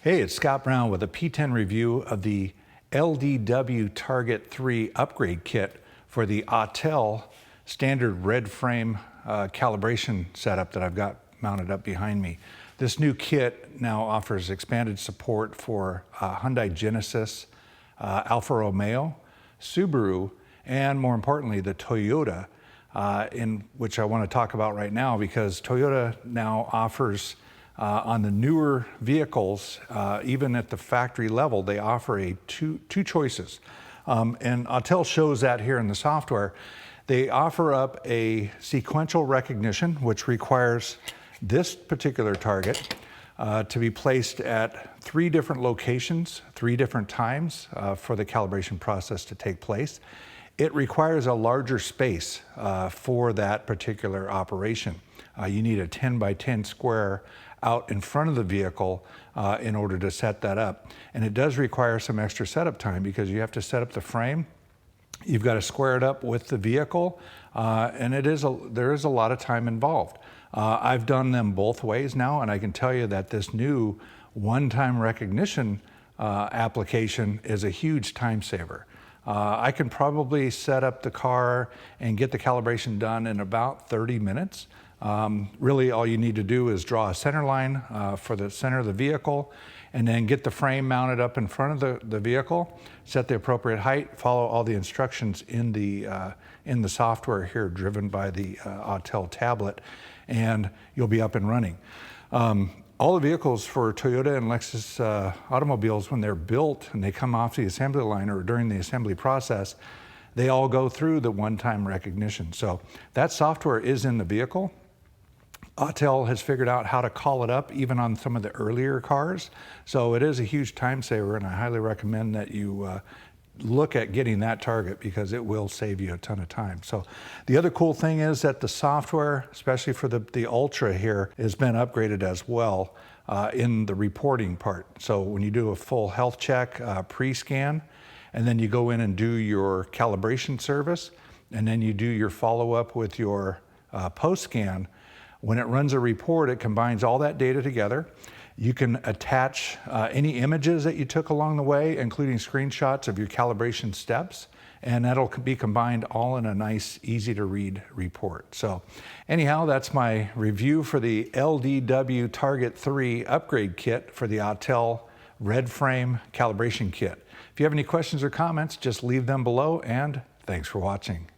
Hey, it's Scott Brown with a P10 review of the LDWTarget3 upgrade kit for the Autel standard red frame calibration setup that I've got mounted up behind me. This new kit now offers expanded support for Hyundai Genesis, Alfa Romeo, Subaru, and more importantly, the Toyota, in which I want to talk about right now because Toyota now offers on the newer vehicles, even at the factory level, they offer two choices. And Autel shows that here in the software. They offer up a sequential recognition, which requires this particular target to be placed at 3 different locations, 3 different times for the calibration process to take place. It requires a larger space for that particular operation. You need a 10 by 10 square out in front of the vehicle in order to set that up. And it does require some extra setup time because you have to set up the frame. You've got to square it up with the vehicle, and there is a lot of time involved. I've done them both ways now, and I can tell you that this new one-time recognition application is a huge time saver. I can probably set up the car and get the calibration done in about 30 minutes. Really all you need to do is draw a center line for the center of the vehicle and then get the frame mounted up in front of the vehicle, set the appropriate height, follow all the instructions in the software here driven by the Autel tablet, and you'll be up and running. All the vehicles for Toyota and Lexus automobiles, when they're built and they come off the assembly line or during the assembly process, they all go through the one-time recognition. So that software is in the vehicle. Autel has figured out how to call it up even on some of the earlier cars. So it is a huge time saver, and I highly recommend that you look at getting that target because it will save you a ton of time. So the other cool thing is that the software, especially for the Ultra here, has been upgraded as well in the reporting part. So when you do a full health check pre-scan, and then you go in and do your calibration service, and then you do your follow-up with your post-scan, when it runs a report, it combines all that data together. You can attach any images that you took along the way, including screenshots of your calibration steps, and that'll be combined all in a nice, easy to read report. So anyhow, that's my review for the LDWTarget3 upgrade kit for the Autel Red Frame Calibration Kit. If you have any questions or comments, just leave them below, and thanks for watching.